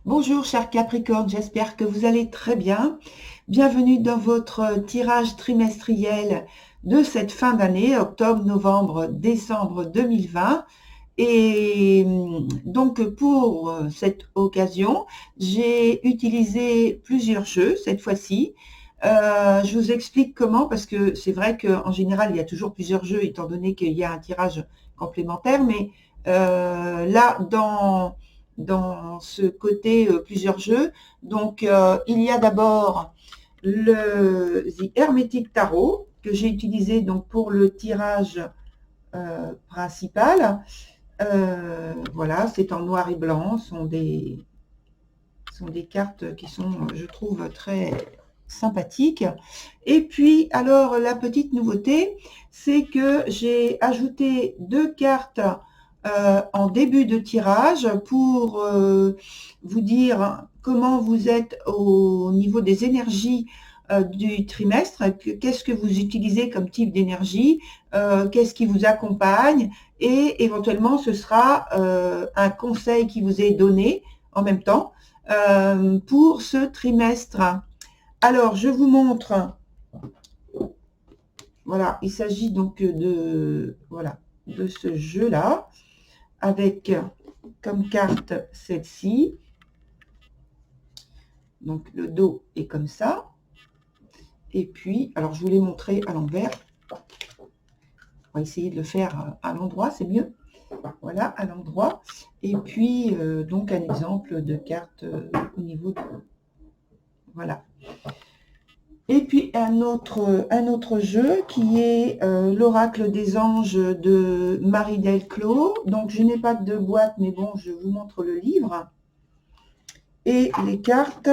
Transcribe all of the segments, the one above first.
Bonjour chers Capricornes, j'espère que vous allez très bien. Bienvenue dans votre tirage trimestriel de cette fin d'année, octobre, novembre, décembre 2020. Et donc pour cette occasion, j'ai utilisé plusieurs jeux cette fois-ci. Je vous explique comment, parce que c'est vrai qu'en général, il y a toujours plusieurs jeux, étant donné qu'il y a un tirage complémentaire, mais là, dans ce côté plusieurs jeux. Donc, il y a d'abord le The Hermetic Tarot que j'ai utilisé donc pour le tirage principal. Voilà, c'est en noir et blanc, sont des cartes qui sont, je trouve, très sympathiques. Et puis, alors, la petite nouveauté, c'est que j'ai ajouté 2 cartes en début de tirage pour vous dire comment vous êtes au niveau des énergies du trimestre, qu'est-ce que vous utilisez comme type d'énergie, qu'est-ce qui vous accompagne, et éventuellement ce sera un conseil qui vous est donné en même temps pour ce trimestre. Alors, je vous montre. Voilà, il s'agit donc de ce jeu-là, avec comme carte celle-ci. Donc, le dos est comme ça. Et puis, alors je vous l'ai montré à l'envers. On va essayer de le faire à l'endroit, c'est mieux. Voilà, à l'endroit. Et puis, donc, un exemple de carte au niveau de... Voilà. Et puis, un autre jeu qui est l'Oracle des Anges de Marie Delclos. Donc, je n'ai pas de boîte, mais bon, je vous montre le livre. Et les cartes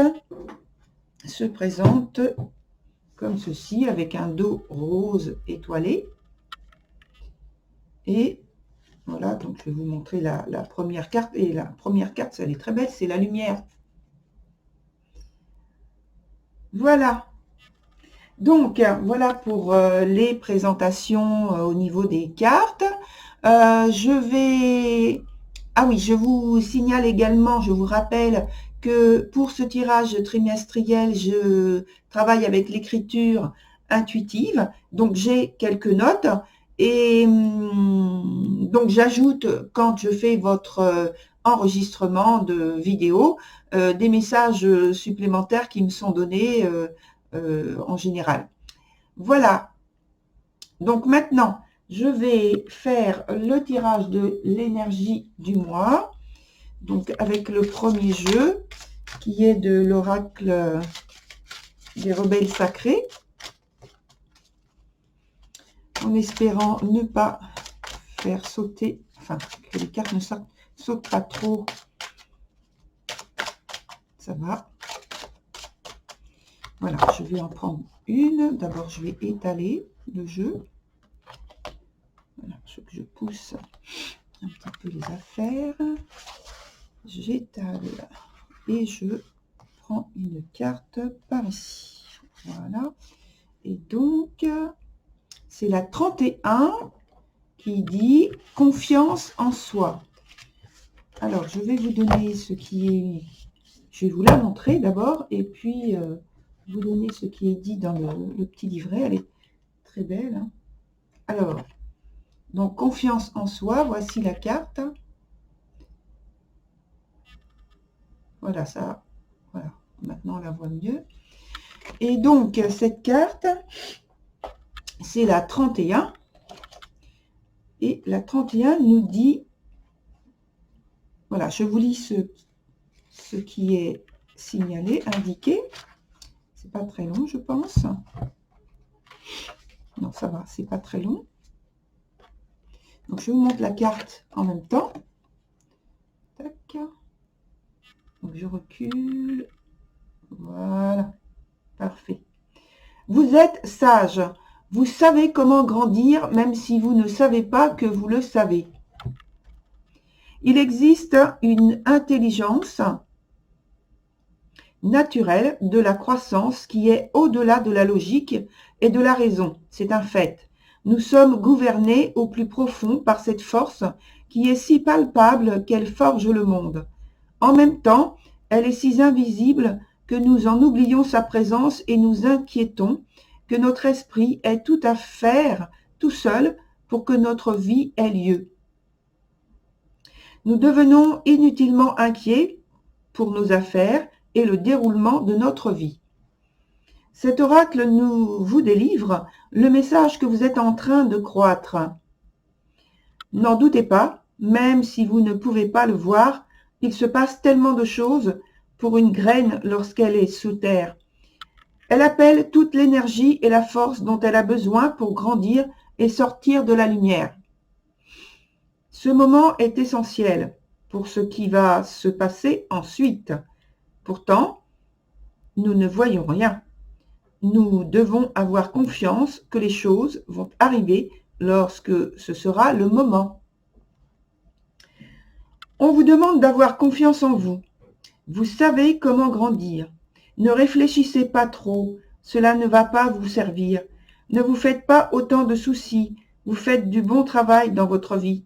se présentent comme ceci, avec un dos rose étoilé. Et voilà, donc je vais vous montrer la première carte. Et la première carte, elle est très belle, c'est la lumière. Voilà. Donc, voilà pour les présentations au niveau des cartes. Je vais... Ah oui, je vous signale également, je vous rappelle que pour ce tirage trimestriel, je travaille avec l'écriture intuitive. Donc, j'ai quelques notes. Et donc, j'ajoute, quand je fais votre enregistrement de vidéo, des messages supplémentaires qui me sont donnés en général. Voilà. Donc maintenant, je vais faire le tirage de l'énergie du mois. Donc avec le premier jeu, qui est de l'oracle des rebelles sacrés. En espérant ne pas faire sauter, enfin que les cartes ne sautent pas trop. Ça va. Voilà, je vais en prendre une. D'abord, je vais étaler le jeu. Voilà, je pousse un petit peu les affaires. J'étale et je prends une carte par ici. Voilà. Et donc, c'est la 31 qui dit « Confiance en soi ». Alors, je vais vous donner ce qui est... Je vais vous la montrer d'abord et puis vous donner ce qui est dit dans le petit livret. Elle est très belle. Hein. Alors, donc, confiance en soi, voici la carte. Voilà, ça, voilà. Maintenant, on la voit mieux. Et donc, cette carte, c'est la 31. Et la 31 nous dit, voilà, je vous lis ce qui est signalé, indiqué. C'est pas très long, je pense. Non, ça va, c'est pas très long. Donc, je vous montre la carte en même temps. Tac. Donc, je recule. Voilà. Parfait. Vous êtes sage. Vous savez comment grandir, même si vous ne savez pas que vous le savez. Il existe une intelligence naturelle de la croissance qui est au-delà de la logique et de la raison. C'est un fait. Nous sommes gouvernés au plus profond par cette force qui est si palpable qu'elle forge le monde. En même temps, elle est si invisible que nous en oublions sa présence et nous inquiétons que notre esprit ait tout à faire tout seul pour que notre vie ait lieu. Nous devenons inutilement inquiets pour nos affaires et le déroulement de notre vie. Cet oracle vous délivre le message que vous êtes en train de croître. N'en doutez pas, même si vous ne pouvez pas le voir, il se passe tellement de choses pour une graine lorsqu'elle est sous terre. Elle appelle toute l'énergie et la force dont elle a besoin pour grandir et sortir de la lumière. Ce moment est essentiel pour ce qui va se passer ensuite. Pourtant, nous ne voyons rien. Nous devons avoir confiance que les choses vont arriver lorsque ce sera le moment. On vous demande d'avoir confiance en vous. Vous savez comment grandir. Ne réfléchissez pas trop, cela ne va pas vous servir. Ne vous faites pas autant de soucis, vous faites du bon travail dans votre vie.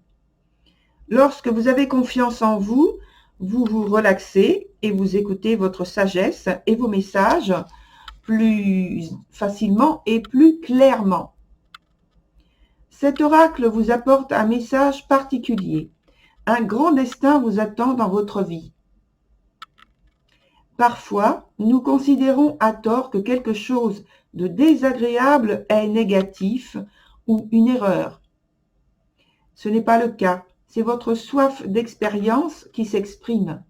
Lorsque vous avez confiance en vous, vous vous relaxez et vous écoutez votre sagesse et vos messages plus facilement et plus clairement. Cet oracle vous apporte un message particulier. Un grand destin vous attend dans votre vie. Parfois, nous considérons à tort que quelque chose de désagréable est négatif ou une erreur. Ce n'est pas le cas, c'est votre soif d'expérience qui s'exprime.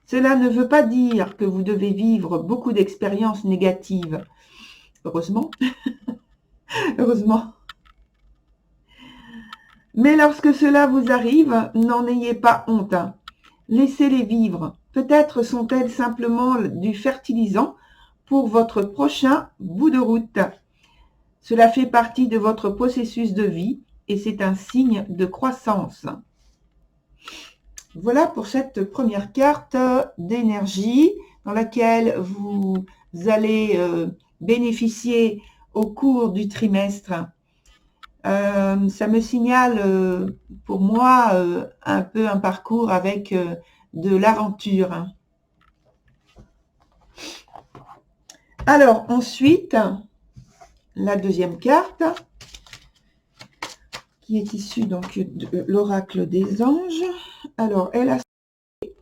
Cela ne veut pas dire que vous devez vivre beaucoup d'expériences négatives. Heureusement. Heureusement. Mais lorsque cela vous arrive, n'en ayez pas honte. Laissez-les vivre. Peut-être sont-elles simplement du fertilisant pour votre prochain bout de route. Cela fait partie de votre processus de vie et c'est un signe de croissance. Voilà pour cette première carte d'énergie dans laquelle vous allez bénéficier au cours du trimestre. Ça me signale pour moi un peu un parcours avec de l'aventure. Alors ensuite, la deuxième carte qui est issue donc de l'oracle des anges. Alors elle a sauté.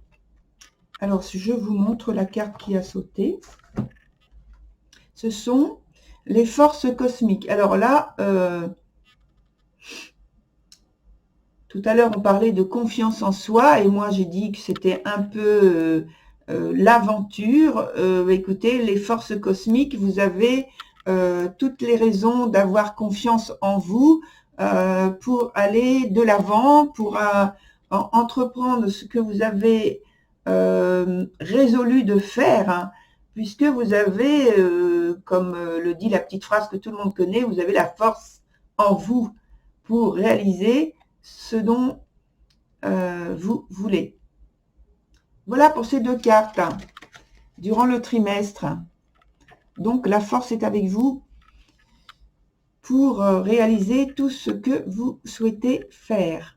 Alors je vous montre la carte qui a sauté. Ce sont les forces cosmiques. Alors là, tout à l'heure on parlait de confiance en soi et moi j'ai dit que c'était un peu l'aventure. Écoutez, les forces cosmiques, vous avez toutes les raisons d'avoir confiance en vous pour aller de l'avant, pour entreprendre ce que vous avez résolu de faire, hein, puisque vous avez, comme le dit la petite phrase que tout le monde connaît, vous avez la force en vous pour réaliser ce dont vous voulez. Voilà pour ces deux cartes durant le trimestre. Donc la force est avec vous pour réaliser tout ce que vous souhaitez faire.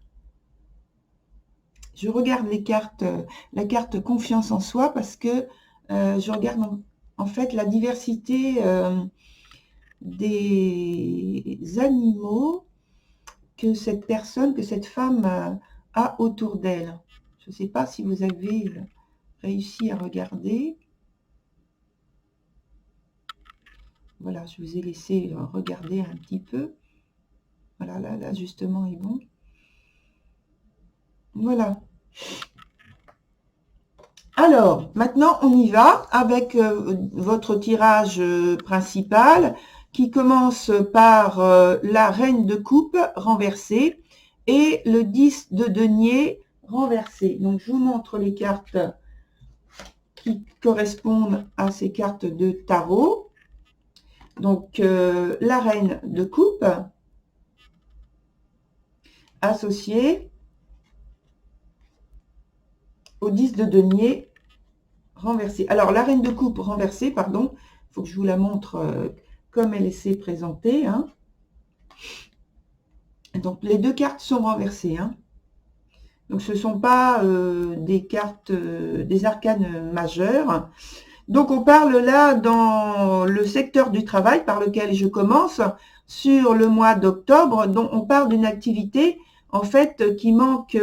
Je regarde les cartes, la carte confiance en soi parce que je regarde en fait la diversité des animaux que cette personne, que cette femme a autour d'elle. Je ne sais pas si vous avez réussi à regarder. Voilà, je vous ai laissé regarder un petit peu. Voilà, là, l'ajustement est bon. Voilà. Alors, maintenant, on y va avec votre tirage principal qui commence par la reine de coupe renversée et le 10 de denier renversé. Donc, je vous montre les cartes qui correspondent à ces cartes de tarot. Donc, la reine de coupe associée au 10 de denier renversé. Alors, la reine de coupe renversée, pardon, il faut que je vous la montre comme elle s'est présentée. Hein. Donc, les deux cartes sont renversées. Hein. Donc, ce ne sont pas des cartes, des arcanes majeures. Donc, on parle là dans le secteur du travail par lequel je commence, sur le mois d'octobre, dont on parle d'une activité, en fait, qui manque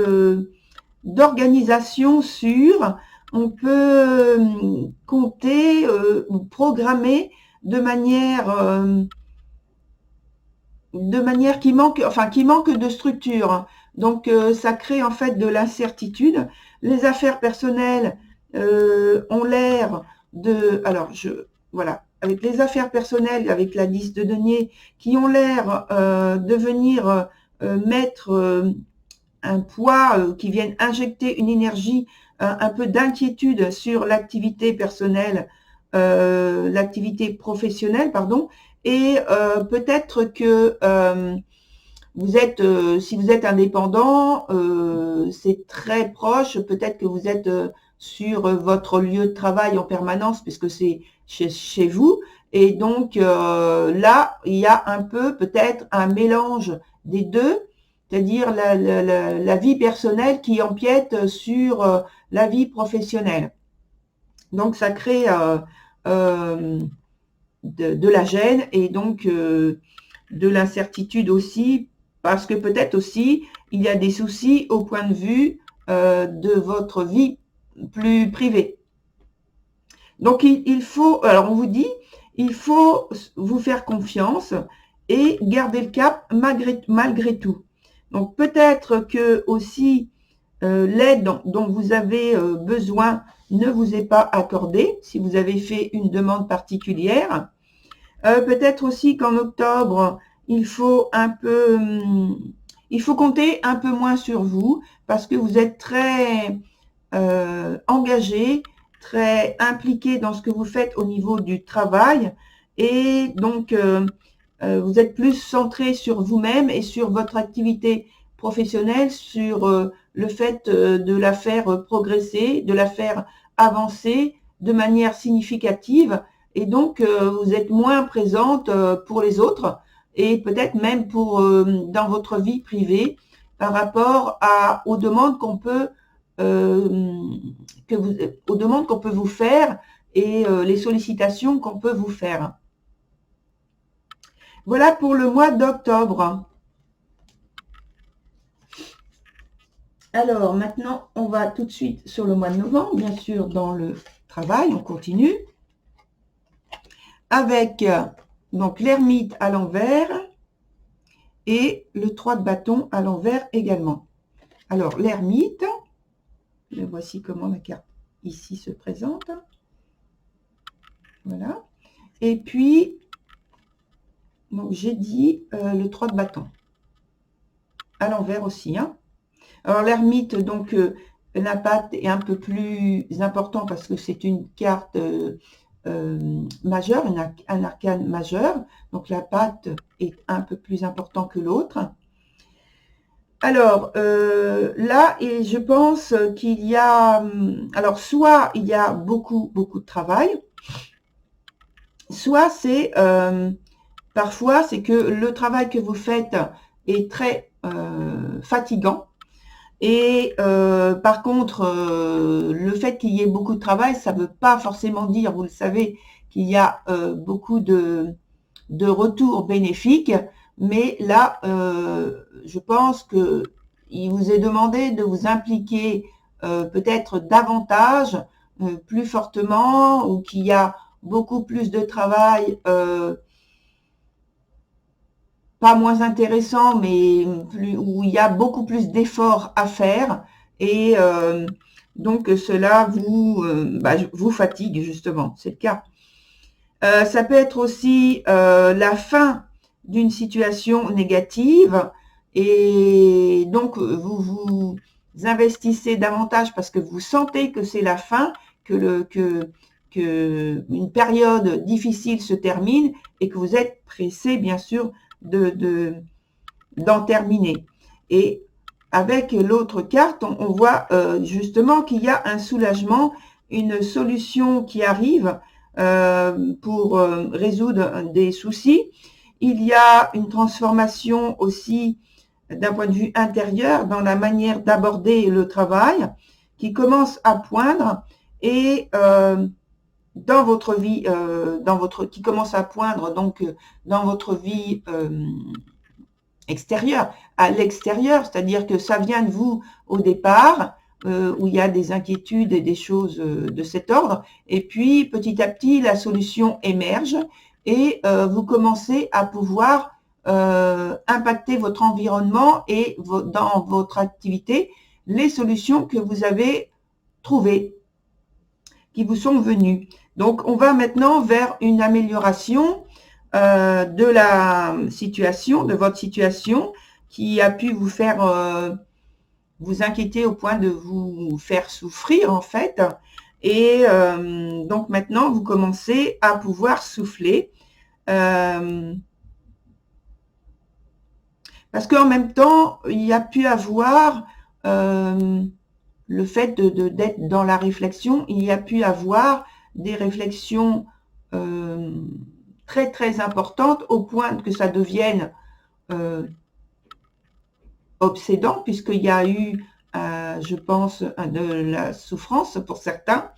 d'organisation sûre. On peut compter ou programmer de manière qui manque, qui manque de structure. Donc, ça crée en fait de l'incertitude. Les affaires personnelles ont l'air de... Alors, voilà, avec les affaires personnelles, avec la 10 de denier, qui ont l'air de venir mettre un poids, qui viennent injecter une énergie, un peu d'inquiétude sur l'activité personnelle, l'activité professionnelle, pardon, et peut-être que vous êtes, si vous êtes indépendant, c'est très proche, peut-être que vous êtes sur votre lieu de travail en permanence, puisque c'est chez vous, et donc là, il y a un peu peut-être un mélange des deux, c'est-à-dire la vie personnelle qui empiète sur la vie professionnelle. Donc, ça crée de la gêne et donc de l'incertitude aussi, parce que peut-être aussi, il y a des soucis au point de vue de votre vie plus privée. Donc, il faut, alors on vous dit, il faut vous faire confiance et garder le cap malgré tout. Donc, peut-être que aussi l'aide dont vous avez besoin ne vous est pas accordée, si vous avez fait une demande particulière. Peut-être aussi qu'en octobre, il faut compter un peu moins sur vous, parce que vous êtes très engagé, très impliqué dans ce que vous faites au niveau du travail, et donc vous êtes plus centré sur vous-même et sur votre activité professionnelle, sur le fait de la faire progresser, de la faire avancer de manière significative, et donc vous êtes moins présente pour les autres, et peut-être même dans votre vie privée, par rapport aux demandes qu'on peut vous faire, et les sollicitations qu'on peut vous faire. Voilà pour le mois d'octobre. Alors, maintenant, on va tout de suite sur le mois de novembre, bien sûr, dans le travail, on continue. Avec donc l'ermite à l'envers et le 3 de bâton à l'envers également. Alors, l'ermite, voici comment la carte ici se présente. Voilà. Et puis, j'ai dit le 3 de bâton. À l'envers aussi. Hein. Alors, l'ermite, donc, l'impact est un peu plus important parce que c'est une carte majeure, un arcane majeur. Donc, la patte est un peu plus important que l'autre. Alors, là, et je pense qu'il y a... Alors, soit il y a beaucoup de travail, soit c'est... parfois, c'est que le travail que vous faites est très fatigant. Et par contre, le fait qu'il y ait beaucoup de travail, ça ne veut pas forcément dire, vous le savez, qu'il y a beaucoup de retours bénéfiques. Mais là, je pense qu'il vous est demandé de vous impliquer peut-être davantage, plus fortement, ou qu'il y a beaucoup plus de travail, pas moins intéressant, mais où il y a beaucoup plus d'efforts à faire, et donc cela vous fatigue justement, c'est le cas. Ça peut être aussi la fin d'une situation négative et donc vous investissez davantage parce que vous sentez que c'est la fin, que une période difficile se termine et que vous êtes pressé bien sûr d'en terminer. Et avec l'autre carte, on voit justement qu'il y a un soulagement, une solution qui arrive pour résoudre des soucis. Il y a une transformation aussi d'un point de vue intérieur dans la manière d'aborder le travail qui commence à poindre et dans votre vie, qui commence à poindre donc dans votre vie extérieure, à l'extérieur, c'est-à-dire que ça vient de vous au départ, où il y a des inquiétudes et des choses de cet ordre, et puis petit à petit la solution émerge et vous commencez à pouvoir impacter votre environnement et dans votre activité les solutions que vous avez trouvées, qui vous sont venues. Donc on va maintenant vers une amélioration de la situation, de votre situation, qui a pu vous faire vous inquiéter au point de vous faire souffrir en fait. Et donc maintenant, vous commencez à pouvoir souffler. Parce qu'en même temps, il y a pu avoir le fait d'être dans la réflexion, il y a pu avoir des réflexions très très importantes au point que ça devienne obsédant, puisqu'il y a eu, je pense, de la souffrance pour certains.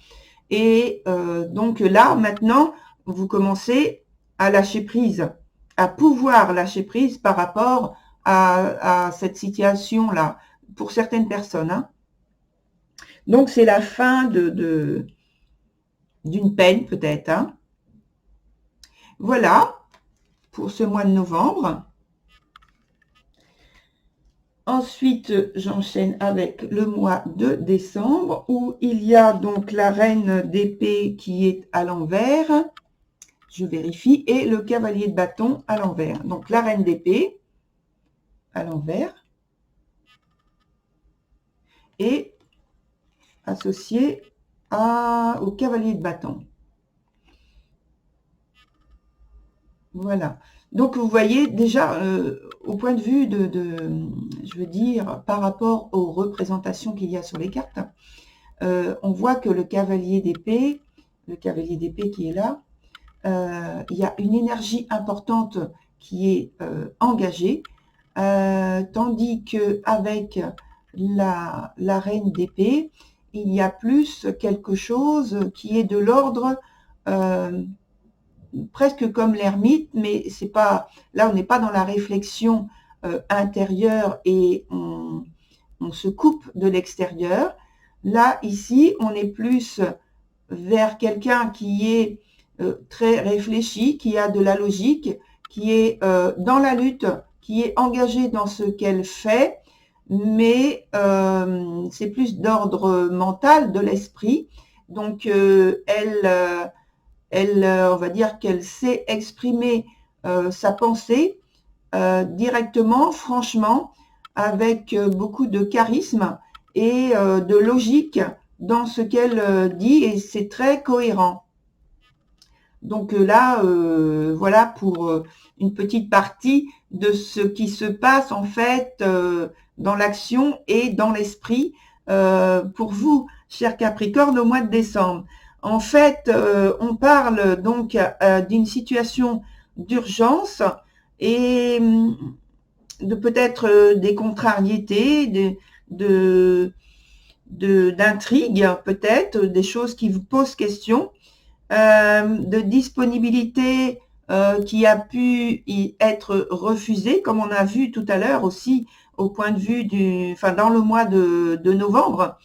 Et donc là, maintenant, vous commencez à lâcher prise, à pouvoir lâcher prise par rapport à cette situation-là, pour certaines personnes. Hein. Donc, c'est la fin d'une peine, peut-être. Hein. Voilà, pour ce mois de novembre. Ensuite, j'enchaîne avec le mois de décembre, où il y a donc la reine d'épée qui est à l'envers. Je vérifie. Et le cavalier de bâton à l'envers. Donc, la reine d'épée à l'envers. Et associé au cavalier de bâton. Voilà. Donc, vous voyez déjà, au point de vue je veux dire, par rapport aux représentations qu'il y a sur les cartes, on voit que le cavalier d'épée qui est là, il y a une énergie importante qui est engagée, tandis qu'avec la reine d'épée, il y a plus quelque chose qui est de l'ordre presque comme l'ermite, mais c'est pas, là on n'est pas dans la réflexion intérieure et on se coupe de l'extérieur. Là, ici, on est plus vers quelqu'un qui est très réfléchi, qui a de la logique, qui est dans la lutte, qui est engagé dans ce qu'elle fait, mais c'est plus d'ordre mental, de l'esprit. Donc, on va dire qu'elle sait exprimer sa pensée directement, franchement, avec beaucoup de charisme et de logique dans ce qu'elle dit, et c'est très cohérent. Donc là, voilà pour une petite partie de ce qui se passe en fait dans l'action et dans l'esprit pour vous, chers Capricorne, au mois de décembre. En fait, on parle donc d'une situation d'urgence et de peut-être des contrariétés, d'intrigues, peut-être, des choses qui vous posent question, de disponibilité qui a pu y être refusée, comme on a vu tout à l'heure aussi au point de vue dans le mois de novembre.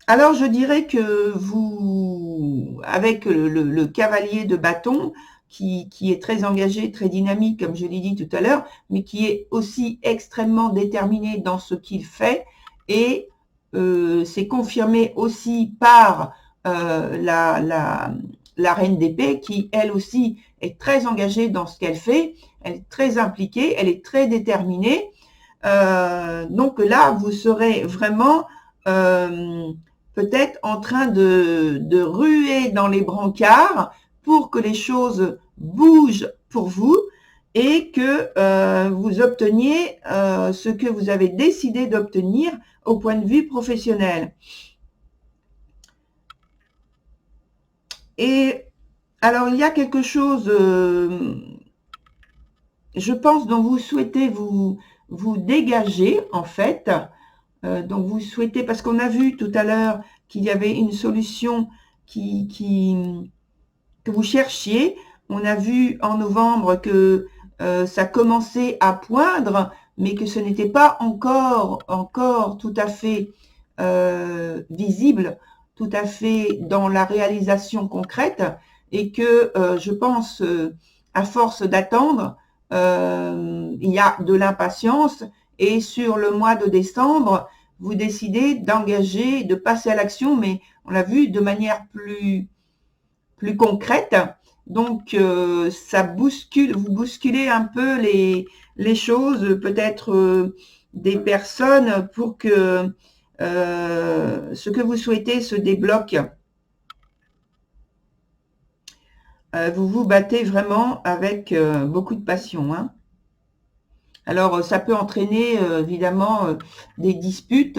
Alors, je dirais que vous, avec le cavalier de bâton, qui est très engagé, très dynamique, comme je l'ai dit tout à l'heure, mais qui est aussi extrêmement déterminé dans ce qu'il fait, et c'est confirmé aussi par la reine d'épée qui, elle aussi, est très engagée dans ce qu'elle fait, elle est très impliquée, elle est très déterminée. Donc là, vous serez vraiment peut-être en train de ruer dans les brancards pour que les choses bougent pour vous et que vous obteniez ce que vous avez décidé d'obtenir au point de vue professionnel. Et alors, il y a quelque chose, je pense, dont vous souhaitez vous dégager, en fait. Donc, vous souhaitez, parce qu'on a vu tout à l'heure qu'il y avait une solution que vous cherchiez. On a vu en novembre que ça commençait à poindre, mais que ce n'était pas encore tout à fait visible, tout à fait dans la réalisation concrète, et que je pense, à force d'attendre, il y a de l'impatience, et sur le mois de décembre, vous décidez d'engager, de passer à l'action, mais on l'a vu de manière plus concrète. Donc, ça bouscule, vous bousculez un peu les choses, peut-être des personnes pour que ce que vous souhaitez se débloque. Vous vous battez vraiment avec beaucoup de passion, hein. Alors, ça peut entraîner évidemment des disputes,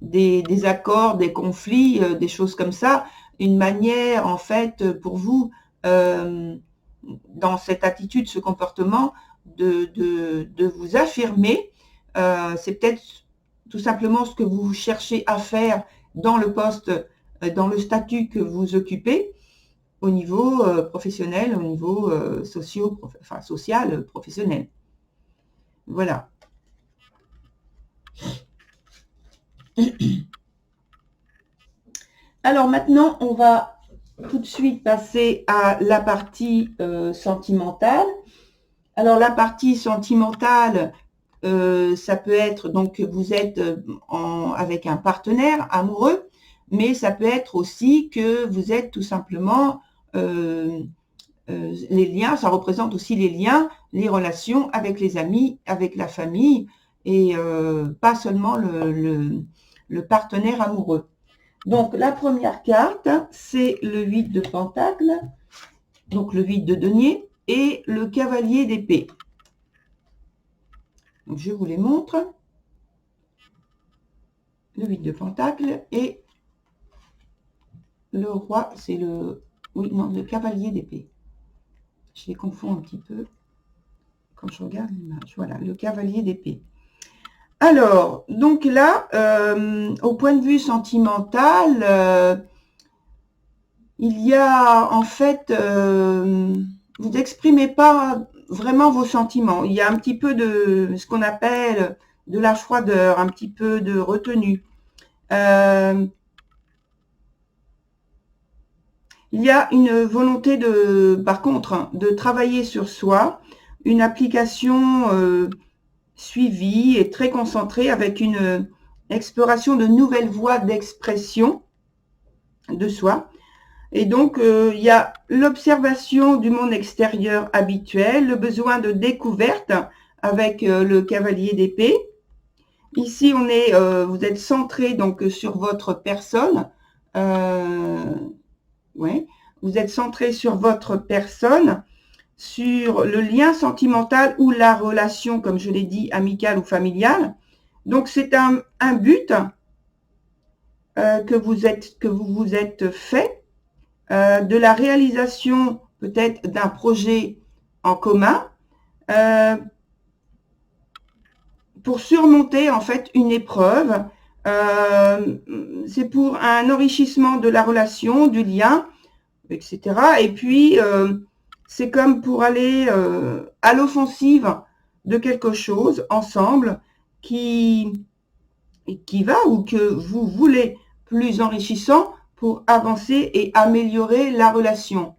des accords, des conflits, des choses comme ça. Une manière, en fait, pour vous, dans cette attitude, ce comportement, de vous affirmer. C'est peut-être tout simplement ce que vous cherchez à faire dans le poste, dans le statut que vous occupez, au niveau professionnel, au niveau social, professionnel. Voilà. Alors maintenant, on va tout de suite passer à la partie sentimentale. Alors la partie sentimentale, ça peut être, donc vous êtes avec un partenaire amoureux, mais ça peut être aussi que vous êtes tout simplement les liens, ça représente aussi les liens, les relations avec les amis, avec la famille, et pas seulement le partenaire amoureux. Donc la première carte, c'est le 8 de Pentacle, donc le 8 de denier, et le cavalier d'épée. Donc je vous les montre. Le 8 de Pentacle et le roi, c'est le cavalier d'épée. Je les confonds un petit peu quand je regarde l'image. Voilà, le cavalier d'épée. Alors, donc là, au point de vue sentimental, il y a en fait, vous n'exprimez pas vraiment vos sentiments. Il y a un petit peu de ce qu'on appelle de la froideur, un petit peu de retenue. Il y a une volonté par contre, de travailler sur soi, une application suivie et très concentrée avec une exploration de nouvelles voies d'expression de soi. Et donc, il y a l'observation du monde extérieur habituel, le besoin de découverte avec le cavalier d'épée. Ici, vous êtes centré donc sur votre personne. Vous êtes centré sur votre personne, sur le lien sentimental ou la relation, comme je l'ai dit, amicale ou familiale. Donc, c'est un but que vous vous êtes fait, de la réalisation peut-être d'un projet en commun, pour surmonter en fait une épreuve. C'est pour un enrichissement de la relation, du lien, etc. Et puis, c'est comme pour aller à l'offensive de quelque chose ensemble qui va ou que vous voulez plus enrichissant pour avancer et améliorer la relation.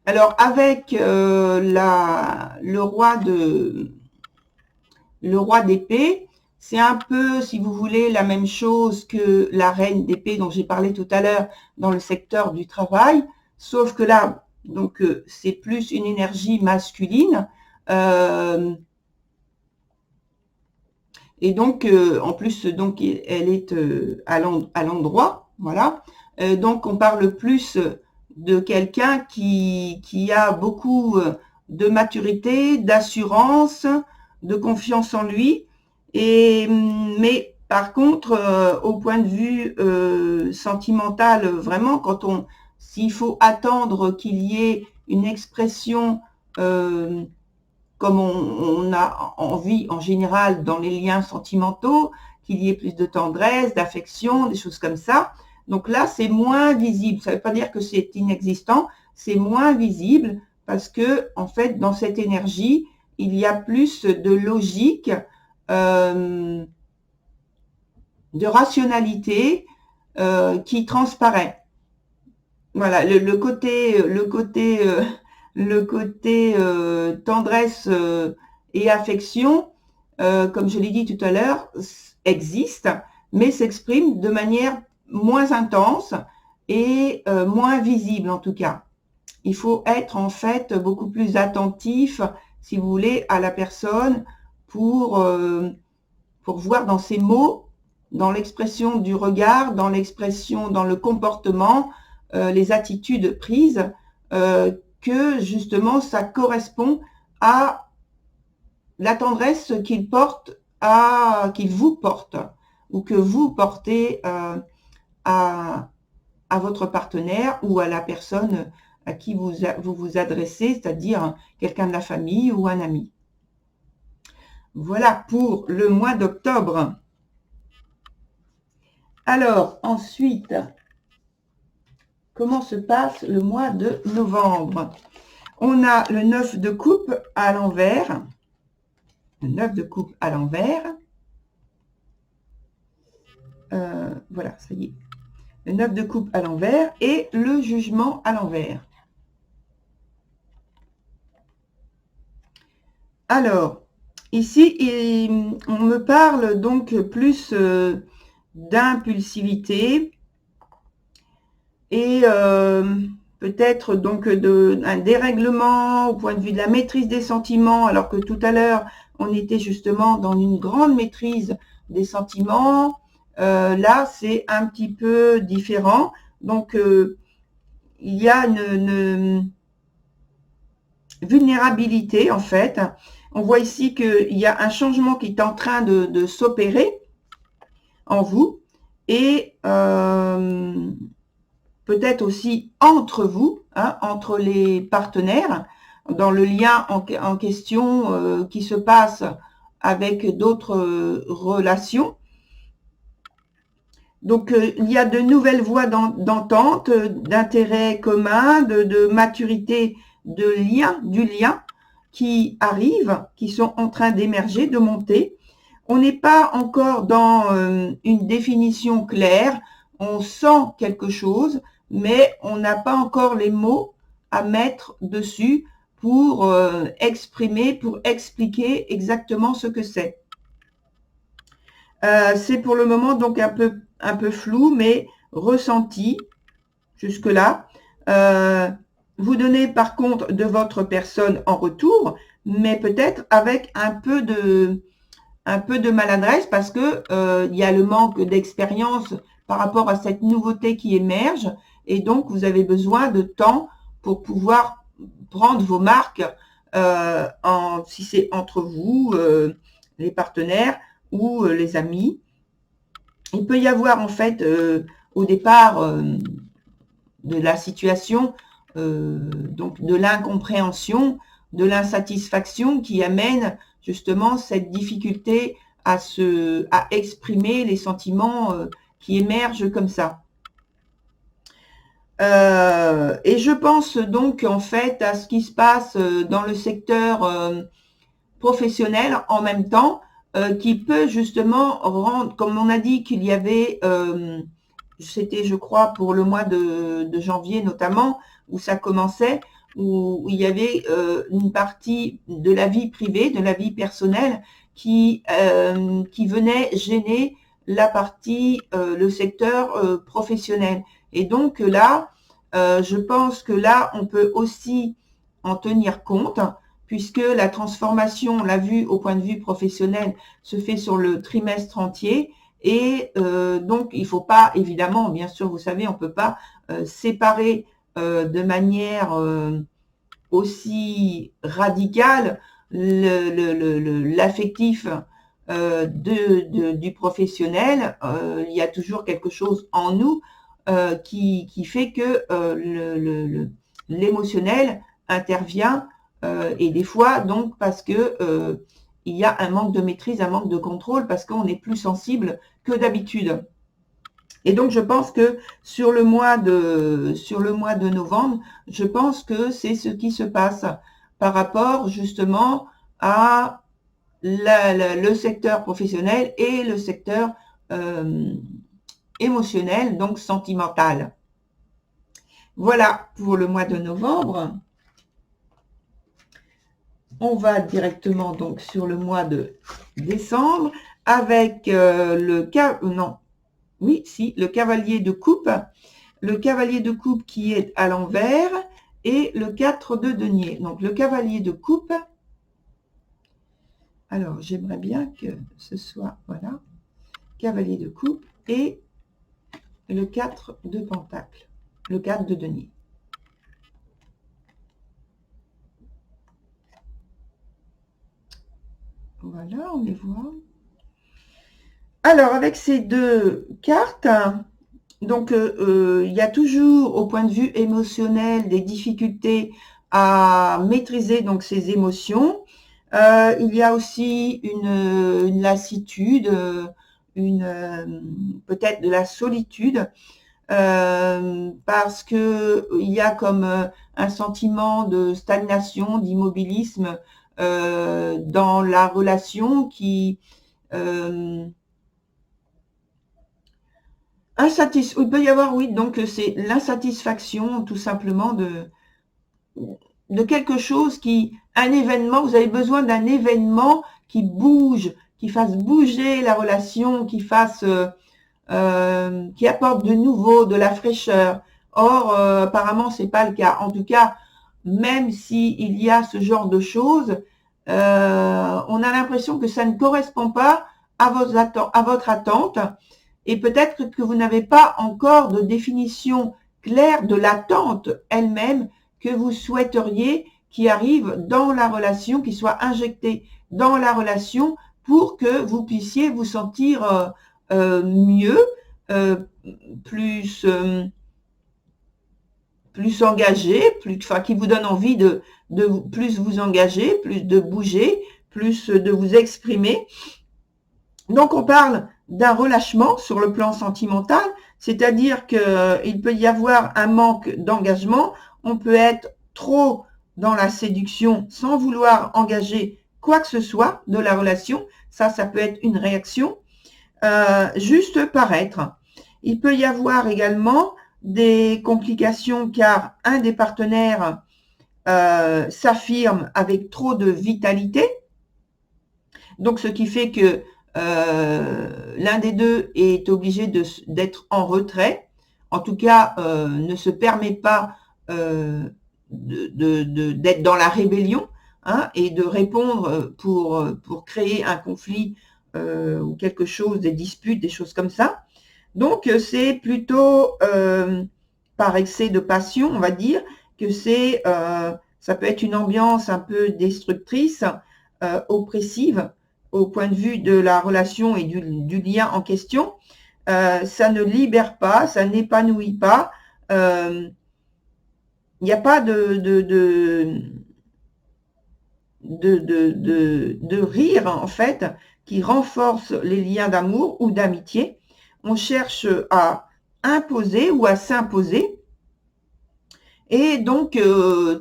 Alors, avec le roi d'épée, C'est un peu, si vous voulez, la même chose que la reine d'épée dont j'ai parlé tout à l'heure dans le secteur du travail, sauf que là, donc c'est plus une énergie masculine. Et donc, en plus, donc, elle est à l'endroit, voilà. Donc, on parle plus de quelqu'un qui a beaucoup de maturité, d'assurance, de confiance en lui. Mais par contre, au point de vue sentimental, vraiment, s'il faut attendre qu'il y ait une expression comme on a envie en général dans les liens sentimentaux, qu'il y ait plus de tendresse, d'affection, des choses comme ça. Donc là, c'est moins visible. Ça ne veut pas dire que c'est inexistant, c'est moins visible parce que, en fait, dans cette énergie, il y a plus de logique, de rationalité qui transparaît. Voilà, le côté tendresse et affection, comme je l'ai dit tout à l'heure, existe, mais s'exprime de manière moins intense et moins visible en tout cas. Il faut être en fait beaucoup plus attentif, si vous voulez, à la personne pour voir dans ses mots, dans l'expression du regard, dans l'expression, dans le comportement, les attitudes prises, que justement ça correspond à la tendresse qu'il porte, qu'il vous porte, ou que vous portez à votre partenaire ou à la personne à qui vous vous adressez, c'est-à-dire quelqu'un de la famille ou un ami. Voilà pour le mois d'octobre. Alors, ensuite, comment se passe le mois de novembre? On a le 9 de coupe à l'envers. Le 9 de coupe à l'envers. Voilà, ça y est. Le 9 de coupe à l'envers et le jugement à l'envers. Alors, ici, on me parle donc plus d'impulsivité et peut-être donc d'un dérèglement au point de vue de la maîtrise des sentiments, alors que tout à l'heure, on était justement dans une grande maîtrise des sentiments. Là, c'est un petit peu différent. Donc, il y a une vulnérabilité, en fait. On voit ici qu'il y a un changement qui est en train de s'opérer en vous et peut-être aussi entre vous, hein, entre les partenaires, dans le lien en question qui se passe avec d'autres relations. Donc, il y a de nouvelles voies d'entente, d'intérêt commun, de maturité du lien qui arrivent, qui sont en train d'émerger, de monter. On n'est pas encore dans une définition claire, on sent quelque chose, mais on n'a pas encore les mots à mettre dessus pour exprimer, pour expliquer exactement ce que c'est. C'est pour le moment donc un peu flou, mais ressenti jusque-là. Vous donnez par contre de votre personne en retour, mais peut-être avec un peu de maladresse parce que il y a le manque d'expérience par rapport à cette nouveauté qui émerge et donc vous avez besoin de temps pour pouvoir prendre vos marques si c'est entre vous, les partenaires ou les amis. Il peut y avoir en fait au départ de la situation, donc de l'incompréhension, de l'insatisfaction qui amène justement cette difficulté à exprimer les sentiments qui émergent comme ça. Et je pense donc en fait à ce qui se passe dans le secteur professionnel en même temps, qui peut justement rendre, comme on a dit qu'il y avait, c'était je crois pour le mois de janvier notamment, où ça commençait, où il y avait une partie de la vie privée, de la vie personnelle, qui venaient gêner la partie, le secteur professionnel. Et donc là, je pense que là, on peut aussi en tenir compte, puisque la transformation, on l'a vu au point de vue professionnel, se fait sur le trimestre entier. Et donc, il ne faut pas, évidemment, bien sûr, vous savez, on ne peut pas séparer de manière aussi radicale l'affectif du professionnel. Il y a toujours quelque chose en nous qui fait que l'émotionnel intervient et des fois donc parce que il y a un manque de maîtrise, un manque de contrôle parce qu'on est plus sensible que d'habitude. Et donc, je pense que sur le mois de novembre, je pense que c'est ce qui se passe par rapport justement à le secteur professionnel et le secteur émotionnel, donc sentimental. Voilà pour le mois de novembre. On va directement donc sur le mois de décembre avec le cavalier de coupe. Le cavalier de coupe qui est à l'envers et le 4 de denier. Donc le cavalier de coupe. Alors j'aimerais bien que ce soit, voilà, cavalier de coupe et le 4 de pentacle, le 4 de denier. Voilà, on les voit. Alors, avec ces deux cartes, donc il y a toujours, au point de vue émotionnel, des difficultés à maîtriser donc ces émotions. Il y a aussi une lassitude, peut-être de la solitude, parce que il y a comme un sentiment de stagnation, d'immobilisme dans la relation qui il peut y avoir, oui, donc c'est l'insatisfaction tout simplement de quelque chose un événement, vous avez besoin d'un événement qui bouge, qui fasse bouger la relation, qui apporte de nouveau, de la fraîcheur. Or, apparemment, c'est pas le cas. En tout cas, même s'il y a ce genre de choses, on a l'impression que ça ne correspond pas à votre attente. Et peut-être que vous n'avez pas encore de définition claire de l'attente elle-même que vous souhaiteriez qui arrive dans la relation, qui soit injectée dans la relation pour que vous puissiez vous sentir mieux, plus engagé, qui vous donne envie de plus vous engager, plus de bouger, plus de vous exprimer. Donc on parle d'un relâchement sur le plan sentimental, c'est-à-dire qu'il peut y avoir un manque d'engagement, on peut être trop dans la séduction sans vouloir engager quoi que ce soit de la relation, ça peut être une réaction, juste paraître. Il peut y avoir également des complications car un des partenaires s'affirme avec trop de vitalité, donc ce qui fait que l'un des deux est obligé d'être en retrait, en tout cas ne se permet pas d'être dans la rébellion et de répondre pour créer un conflit ou quelque chose, des disputes, des choses comme ça. Donc c'est plutôt par excès de passion, on va dire, que ça peut être une ambiance un peu destructrice, oppressive, au point de vue de la relation et du lien en question. Ça ne libère pas, ça n'épanouit pas. Il n'y a pas de rire, en fait, qui renforce les liens d'amour ou d'amitié. On cherche à imposer ou à s'imposer. Et donc,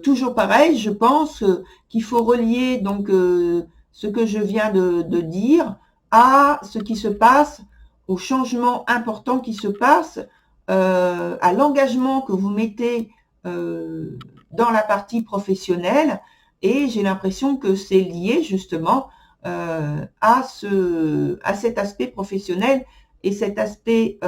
toujours pareil, je pense qu'il faut relier donc ce que je viens de dire à ce qui se passe, au changement important qui se passe, à l'engagement que vous mettez dans la partie professionnelle. Et j'ai l'impression que c'est lié justement à cet aspect professionnel et cet aspect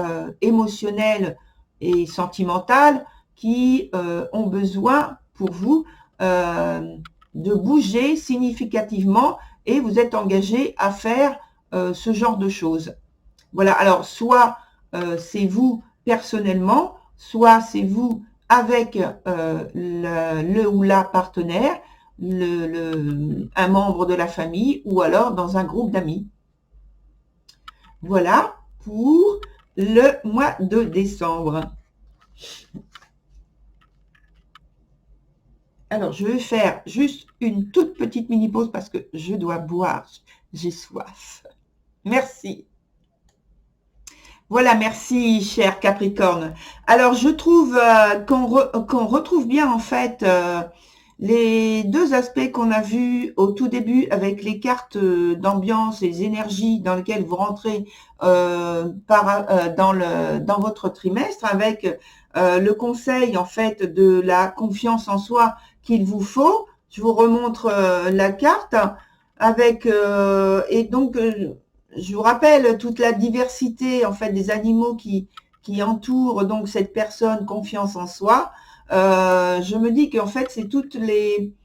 émotionnel et sentimental qui ont besoin pour vous de bouger significativement et vous êtes engagé à faire ce genre de choses. Voilà, alors soit c'est vous personnellement, soit c'est vous avec le ou la partenaire, un membre de la famille ou alors dans un groupe d'amis. Voilà pour le mois de décembre. Alors, je vais faire juste une toute petite mini-pause parce que je dois boire. J'ai soif. Merci. Voilà, merci, cher Capricorne. Alors, je trouve qu'on retrouve bien, en fait, les deux aspects qu'on a vus au tout début avec les cartes d'ambiance et les énergies dans lesquelles vous rentrez dans votre trimestre, avec le conseil, en fait, de la confiance en soi qu'il vous faut. Je vous remontre la carte avec et donc je vous rappelle toute la diversité en fait des animaux qui entourent donc cette personne confiance en soi. Je me dis qu'en fait c'est toutes les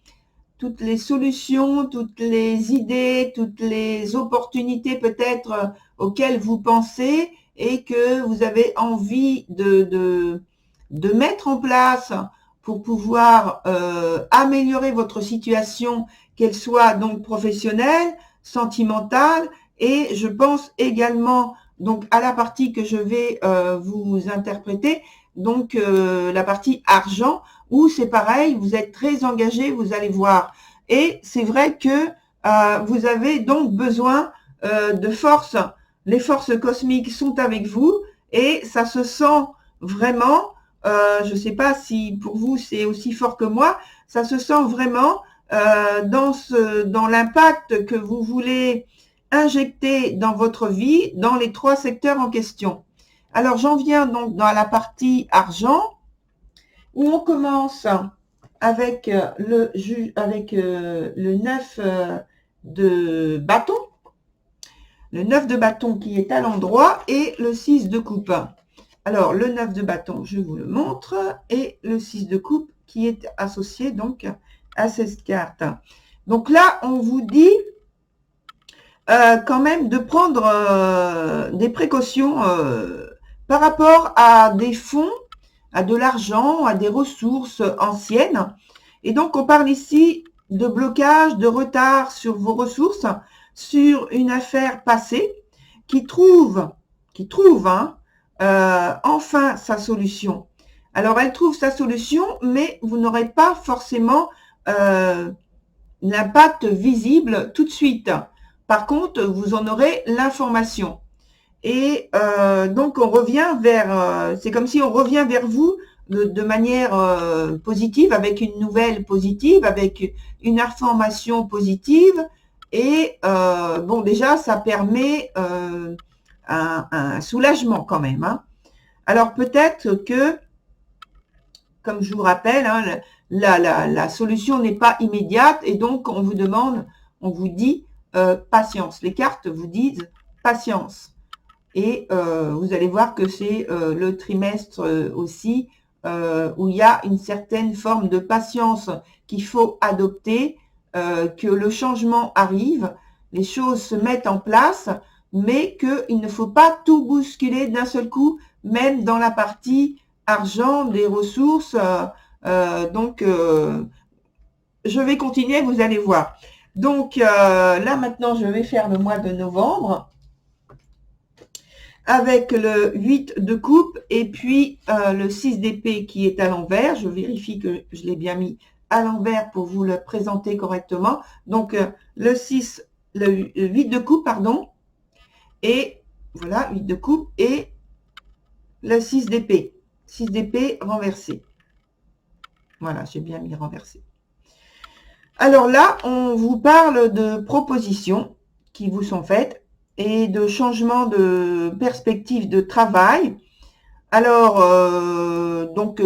solutions, toutes les idées, toutes les opportunités peut-être auxquelles vous pensez et que vous avez envie de mettre en place pour pouvoir améliorer votre situation, qu'elle soit donc professionnelle, sentimentale, et je pense également donc à la partie que je vais vous interpréter, donc la partie argent, où c'est pareil, vous êtes très engagé, vous allez voir. Et c'est vrai que vous avez donc besoin de force. Les forces cosmiques sont avec vous et ça se sent vraiment, je ne sais pas si pour vous c'est aussi fort que moi, ça se sent vraiment dans l'impact que vous voulez injecter dans votre vie, dans les trois secteurs en question. Alors j'en viens donc dans la partie argent, où on commence avec le 9 de bâton, le 9 de bâton qui est à l'endroit et le 6 de coupe. Alors, le 9 de bâton, je vous le montre, et le 6 de coupe qui est associé donc à cette carte. Donc là, on vous dit quand même de prendre des précautions par rapport à des fonds, à de l'argent, à des ressources anciennes. Et donc, on parle ici de blocage, de retard sur vos ressources, sur une affaire passée qui trouve enfin sa solution. Alors, elle trouve sa solution, mais vous n'aurez pas forcément l'impact visible tout de suite. Par contre, vous en aurez l'information. Et donc, on revient c'est comme si on revient vers vous de manière positive, avec une nouvelle positive, avec une information positive. Et bon, déjà, ça permet un soulagement quand même. Hein. Alors, peut-être que, comme je vous rappelle, hein, la solution n'est pas immédiate et donc on vous dit patience. Les cartes vous disent patience. Et vous allez voir que c'est le trimestre aussi où il y a une certaine forme de patience qu'il faut adopter, que le changement arrive, les choses se mettent en place, mais qu'il ne faut pas tout bousculer d'un seul coup, même dans la partie argent, des ressources. Donc, je vais continuer, vous allez voir. Donc, là maintenant, je vais faire le mois de novembre avec le 8 de coupe et puis le 6 d'épée qui est à l'envers. Je vérifie que je l'ai bien mis à l'envers pour vous le présenter correctement. Donc, le 8 de coupe, pardon, et voilà, 8 de coupe et le 6 d'épée. 6 d'épée renversé. Voilà, j'ai bien mis renversé. Alors là, on vous parle de propositions qui vous sont faites et de changement de perspective de travail. Alors, donc,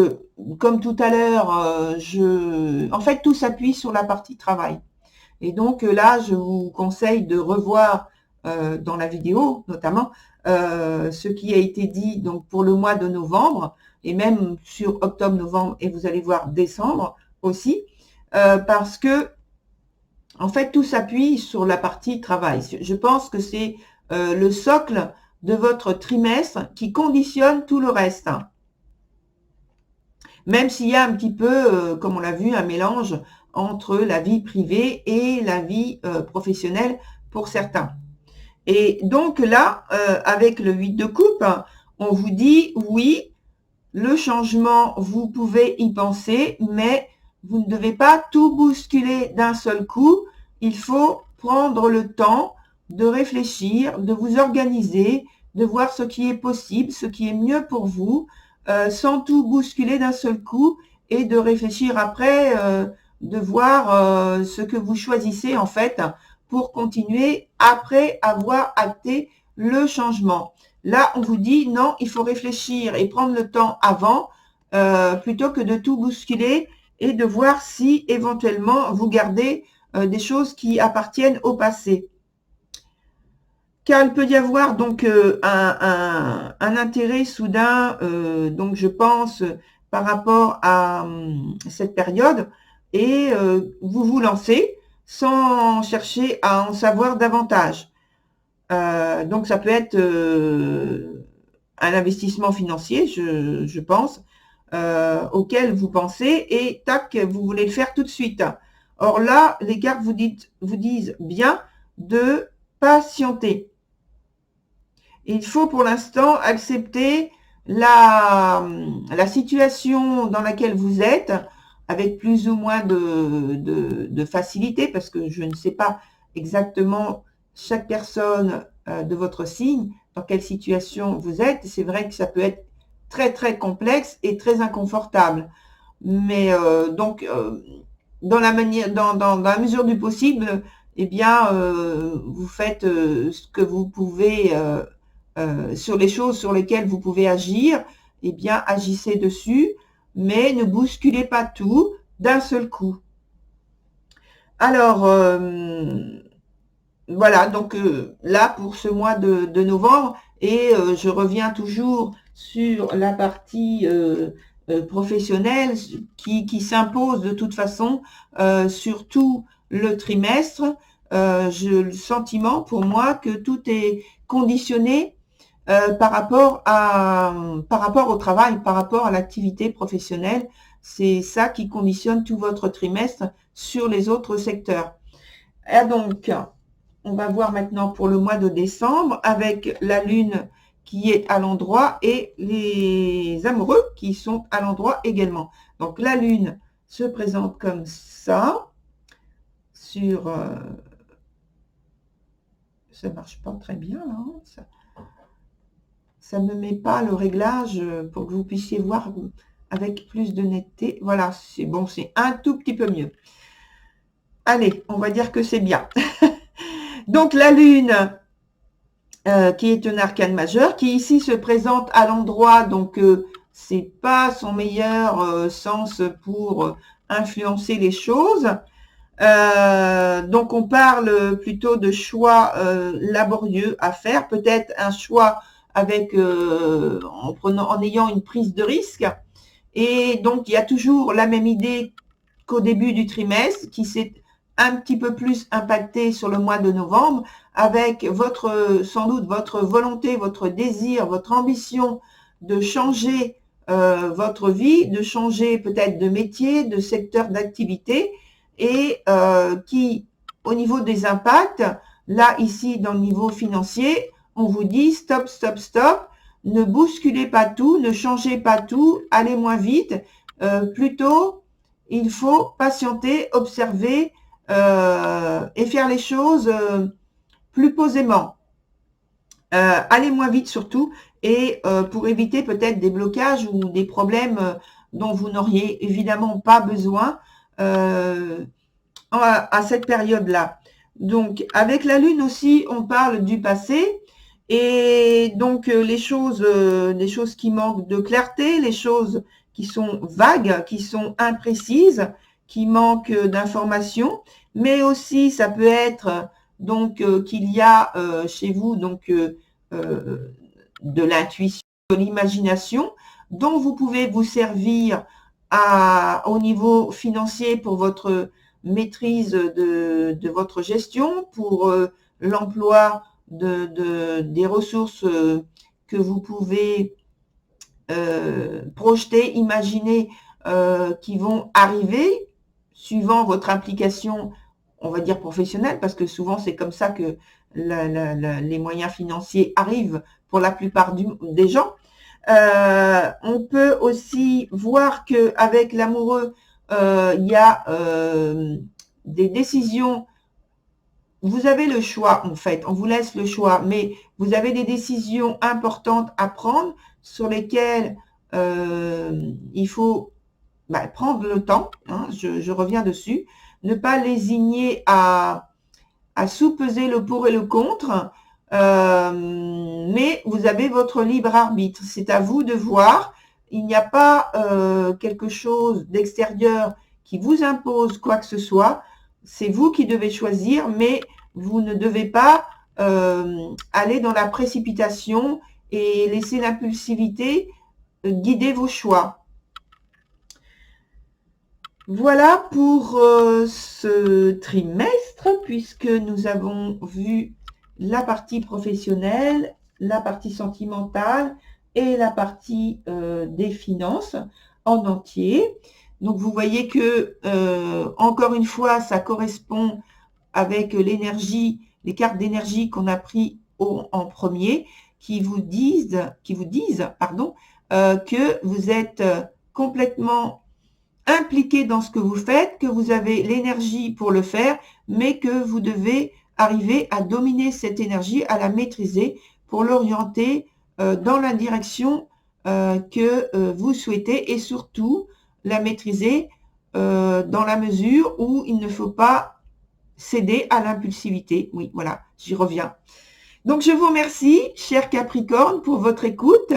comme tout à l'heure, en fait, tout s'appuie sur la partie travail. Et donc là, je vous conseille de revoir dans la vidéo, notamment, ce qui a été dit donc pour le mois de novembre, et même sur octobre, novembre, et vous allez voir décembre aussi, parce que en fait, tout s'appuie sur la partie travail. Je pense que c'est le socle de votre trimestre qui conditionne tout le reste. Même s'il y a un petit peu, comme on l'a vu, un mélange entre la vie privée et la vie professionnelle pour certains. Et donc là, avec le 8 de coupe, on vous dit oui, le changement, vous pouvez y penser, mais vous ne devez pas tout bousculer d'un seul coup. Il faut prendre le temps de réfléchir, de vous organiser, de voir ce qui est possible, ce qui est mieux pour vous, sans tout bousculer d'un seul coup et de réfléchir après, de voir ce que vous choisissez en fait pour continuer après avoir acté le changement. Là, on vous dit non, il faut réfléchir et prendre le temps avant plutôt que de tout bousculer et de voir si éventuellement vous gardez des choses qui appartiennent au passé. Car il peut y avoir donc un intérêt soudain, donc je pense, par rapport à cette période, et vous vous lancez sans chercher à en savoir davantage. Donc ça peut être un investissement financier, je pense, auquel vous pensez, et tac, vous voulez le faire tout de suite. Or là, les cartes vous disent bien de patienter. Il faut pour l'instant accepter la situation dans laquelle vous êtes, avec plus ou moins de facilité, parce que je ne sais pas exactement chaque personne de votre signe, dans quelle situation vous êtes. C'est vrai que ça peut être très très complexe et très inconfortable. Mais donc, dans la mesure du possible, eh bien, vous faites ce que vous pouvez sur les choses sur lesquelles vous pouvez agir, eh bien, agissez dessus, mais ne bousculez pas tout d'un seul coup. Alors, voilà, donc là, pour ce mois de novembre, et je reviens toujours sur la partie professionnelle qui s'impose de toute façon sur tout le trimestre. J'ai le sentiment pour moi que tout est conditionné par rapport au travail, par rapport à l'activité professionnelle. C'est ça qui conditionne tout votre trimestre sur les autres secteurs. Et donc, on va voir maintenant pour le mois de décembre avec la lune qui est à l'endroit et les amoureux qui sont à l'endroit également. Donc, la lune se présente comme ça sur... ça marche pas très bien, là. Ça ne met pas le réglage pour que vous puissiez voir avec plus de netteté. Voilà, c'est bon, c'est un tout petit peu mieux. Allez, on va dire que c'est bien. Donc la lune, qui est un arcane majeur, qui ici se présente à l'endroit, donc c'est pas son meilleur sens pour influencer les choses. Donc on parle plutôt de choix laborieux à faire, peut-être un choix avec en ayant une prise de risque. Et donc il y a toujours la même idée qu'au début du trimestre, qui s'est un petit peu plus impacté sur le mois de novembre, avec sans doute votre volonté, votre désir, votre ambition de changer votre vie, de changer peut-être de métier, de secteur d'activité, et qui, au niveau des impacts, là, ici, dans le niveau financier, on vous dit stop, stop, stop, ne bousculez pas tout, ne changez pas tout, allez moins vite, plutôt, il faut patienter, observer et faire les choses plus posément. Allez moins vite surtout, et pour éviter peut-être des blocages ou des problèmes dont vous n'auriez évidemment pas besoin à cette période-là. Donc, avec la lune aussi, on parle du passé, et donc les choses qui manquent de clarté, les choses qui sont vagues, qui sont imprécises, qui manque d'informations, mais aussi ça peut être donc qu'il y a chez vous donc de l'intuition, de l'imagination dont vous pouvez vous servir au niveau financier pour votre maîtrise de votre gestion, pour l'emploi des ressources que vous pouvez projeter, imaginer qui vont arriver suivant votre implication, on va dire professionnelle, parce que souvent c'est comme ça que les moyens financiers arrivent pour la plupart des gens. On peut aussi voir que avec l'amoureux, il y a des décisions. Vous avez le choix, en fait, on vous laisse le choix, mais vous avez des décisions importantes à prendre sur lesquelles il faut prendre le temps, hein, je reviens dessus, ne pas lésigner à sous-peser le pour et le contre, mais vous avez votre libre arbitre. C'est à vous de voir. Il n'y a pas quelque chose d'extérieur qui vous impose quoi que ce soit. C'est vous qui devez choisir, mais vous ne devez pas aller dans la précipitation et laisser l'impulsivité guider vos choix. Voilà pour ce trimestre, puisque nous avons vu la partie professionnelle, la partie sentimentale et la partie des finances en entier. Donc vous voyez que, encore une fois, ça correspond avec l'énergie, les cartes d'énergie qu'on a pris en premier, qui vous disent que vous êtes complètement impliqué dans ce que vous faites, que vous avez l'énergie pour le faire, mais que vous devez arriver à dominer cette énergie, à la maîtriser pour l'orienter dans la direction que vous souhaitez et surtout la maîtriser dans la mesure où il ne faut pas céder à l'impulsivité. Oui, voilà, j'y reviens. Donc, je vous remercie, cher Capricorne, pour votre écoute.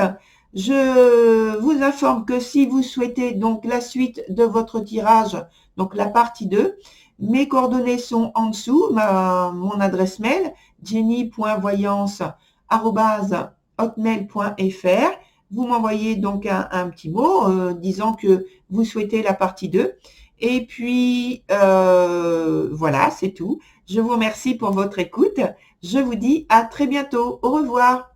Je vous informe que si vous souhaitez donc la suite de votre tirage, donc la partie 2, mes coordonnées sont en dessous, mon adresse mail, jenny.voyance@hotmail.fr. Vous m'envoyez donc un petit mot disant que vous souhaitez la partie 2. Et puis, voilà, c'est tout. Je vous remercie pour votre écoute. Je vous dis à très bientôt. Au revoir.